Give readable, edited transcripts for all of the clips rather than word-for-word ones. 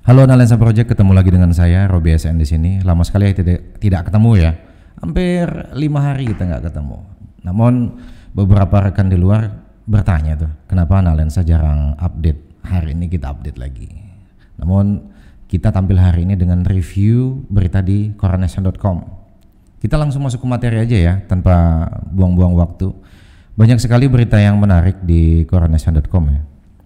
Halo Nalensa Project, ketemu lagi dengan saya Robi SN di sini. Lama sekali tidak ketemu ya. Hampir 5 hari kita nggak ketemu. Namun beberapa rekan di luar bertanya tuh, kenapa Nalensa jarang update? Hari ini kita update lagi. Namun kita tampil hari ini dengan review berita di coronation.com. Kita langsung masuk ke materi aja ya, tanpa buang-buang waktu. Banyak sekali berita yang menarik di coronation.com ya.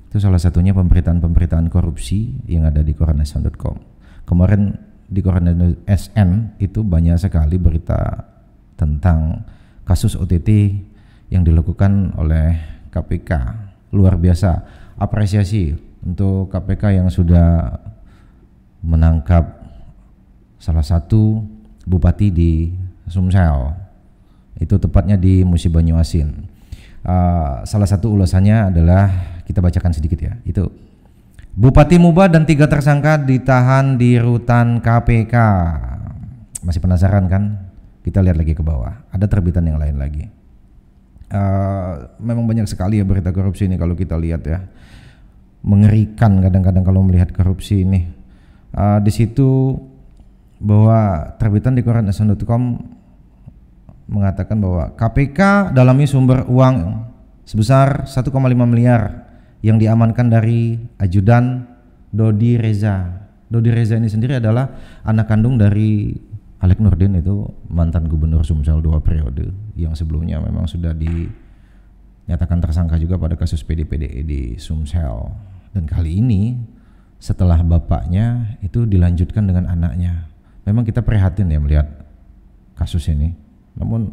Itu salah satunya pemberitaan korupsi yang ada di coronation.com. Kemarin di Coronation SN itu banyak sekali berita tentang kasus OTT yang dilakukan oleh KPK. Luar biasa, apresiasi untuk KPK yang sudah menangkap salah satu bupati di Sumsel. Itu tepatnya di Musi Banyuasin. Salah satu ulasannya adalah, kita bacakan sedikit ya. Itu Bupati Muba dan 3 tersangka ditahan di rutan KPK. Masih penasaran kan? Kita lihat lagi ke bawah. Ada terbitan yang lain lagi. Memang banyak sekali ya berita korupsi ini kalau kita lihat ya. Mengerikan kadang-kadang kalau melihat korupsi ini. Di situ bahwa terbitan di coronation.com mengatakan bahwa KPK dalami sumber uang sebesar 1,5 miliar yang diamankan dari ajudan Dodi Reza. Dodi Reza ini sendiri adalah anak kandung dari Alek Nurdin, itu mantan gubernur Sumsel 2 periode yang sebelumnya memang sudah dinyatakan tersangka juga pada kasus PDPDE di Sumsel. Dan kali ini setelah bapaknya itu dilanjutkan dengan anaknya. Memang kita prihatin ya melihat kasus ini. Namun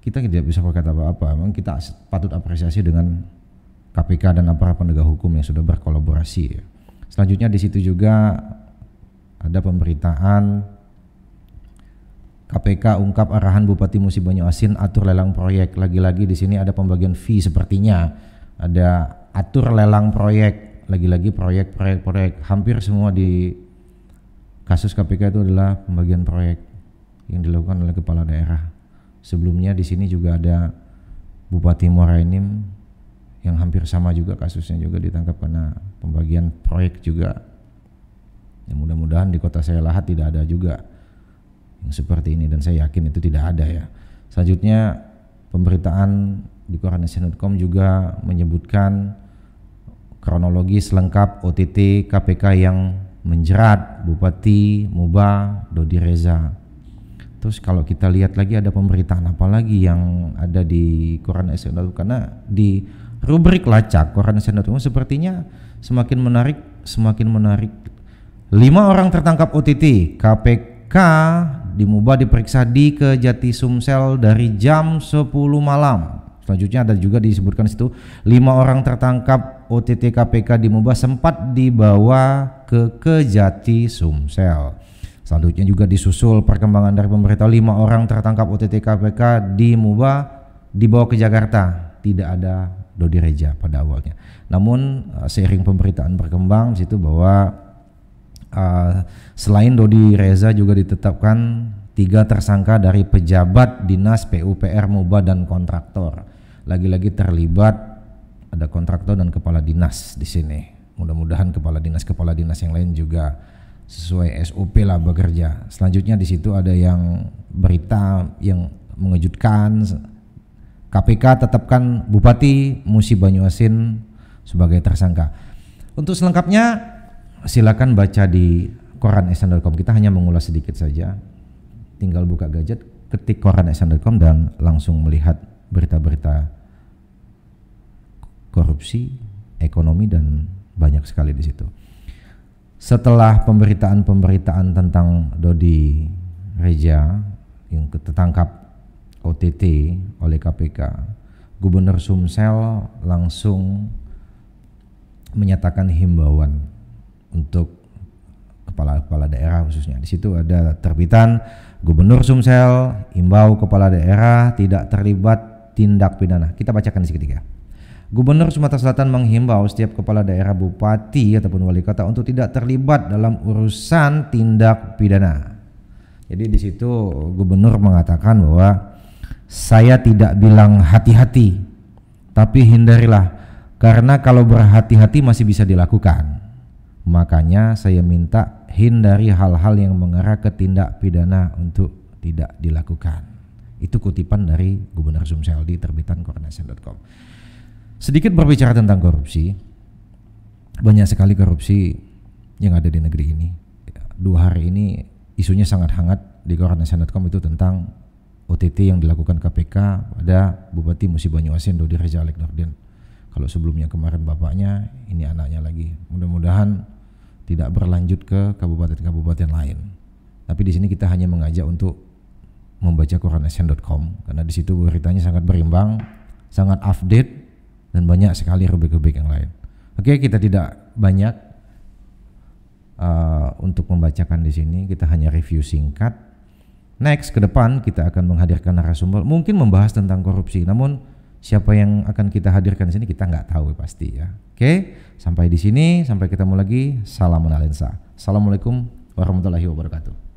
kita tidak bisa berkata apa-apa. Memang kita patut apresiasi dengan KPK dan aparat penegak hukum yang sudah berkolaborasi. Selanjutnya di situ juga ada pemberitaan KPK ungkap arahan Bupati Musi Banyuasin atur lelang proyek. Lagi-lagi di sini ada pembagian fee sepertinya. Ada atur lelang proyek, lagi-lagi proyek. Hampir semua di kasus KPK itu adalah pembagian proyek yang dilakukan oleh kepala daerah. Sebelumnya di sini juga ada Bupati Muara Enim yang hampir sama juga kasusnya, juga ditangkap karena pembagian proyek juga. Ya, mudah-mudahan di kota saya Lahat tidak ada juga yang seperti ini, dan saya yakin itu tidak ada ya. Selanjutnya pemberitaan di coronation.com juga menyebutkan kronologis lengkap OTT KPK yang menjerat Bupati Muba Dodi Reza. Terus kalau kita lihat lagi ada pemberitaan apa lagi yang ada di coronation.com, karena di rubrik lacak coronation.com sepertinya semakin menarik. 5 orang tertangkap OTT, KPK di Muba diperiksa di Kejati Sumsel dari jam 10 malam. Selanjutnya ada juga disebutkan situ 5 orang tertangkap OTT KPK di Muba sempat dibawa ke Kejati Sumsel. Selanjutnya juga disusul perkembangan dari pemberitahuan 5 orang tertangkap OTT KPK di Muba dibawa ke Jakarta. Tidak ada Dodi Reza pada awalnya. Namun seiring pemberitaan berkembang di situ bahwa selain Dodi Reza juga ditetapkan 3 tersangka dari pejabat dinas PUPR Muba dan kontraktor. Lagi-lagi terlibat ada kontraktor dan kepala dinas di sini. Mudah-mudahan kepala dinas yang lain juga sesuai SOP lah bekerja. Selanjutnya di situ ada yang berita yang mengejutkan. KPK tetapkan Bupati Musi Banyuasin sebagai tersangka. Untuk selengkapnya silakan baca di coronation.com. Kita hanya mengulas sedikit saja. Tinggal buka gadget, ketik coronation.com dan langsung melihat berita-berita korupsi, ekonomi, dan banyak sekali di situ. Setelah pemberitaan tentang Dodi Reza yang tertangkap OTT oleh KPK, Gubernur Sumsel langsung menyatakan himbauan untuk kepala daerah khususnya. Di situ ada terbitan Gubernur Sumsel himbau kepala daerah tidak terlibat tindak pidana. Kita bacakan seketika. Gubernur Sumatera Selatan menghimbau setiap kepala daerah, bupati ataupun wali kota untuk tidak terlibat dalam urusan tindak pidana. Jadi di situ gubernur mengatakan bahwa saya tidak bilang hati-hati, tapi hindarilah, karena kalau berhati-hati masih bisa dilakukan. Makanya saya minta hindari hal-hal yang mengarah ke tindak pidana untuk tidak dilakukan. Itu kutipan dari Gubernur Sumsel di terbitan coronation.com. Sedikit berbicara tentang korupsi, banyak sekali korupsi yang ada di negeri ini. 2 hari ini isunya sangat hangat di coronation.com itu tentang OTT yang dilakukan KPK pada Bupati Musi Banyuasin Dodi Reza Alek Nurdin. Kalau sebelumnya kemarin bapaknya, ini anaknya lagi. Mudah-mudahan tidak berlanjut ke kabupaten-kabupaten lain. Tapi di sini kita hanya mengajak untuk membaca coronation.com karena di situ beritanya sangat berimbang, sangat update dan banyak sekali rubrik-rubrik yang lain. Oke, kita tidak banyak untuk membacakan di sini, kita hanya review singkat. Next, ke depan kita akan menghadirkan narasumber mungkin membahas tentang korupsi, namun siapa yang akan kita hadirkan di sini kita nggak tahu pasti ya. Oke, sampai di sini, sampai ketemu lagi. Salam Analensa. Assalamualaikum warahmatullahi wabarakatuh.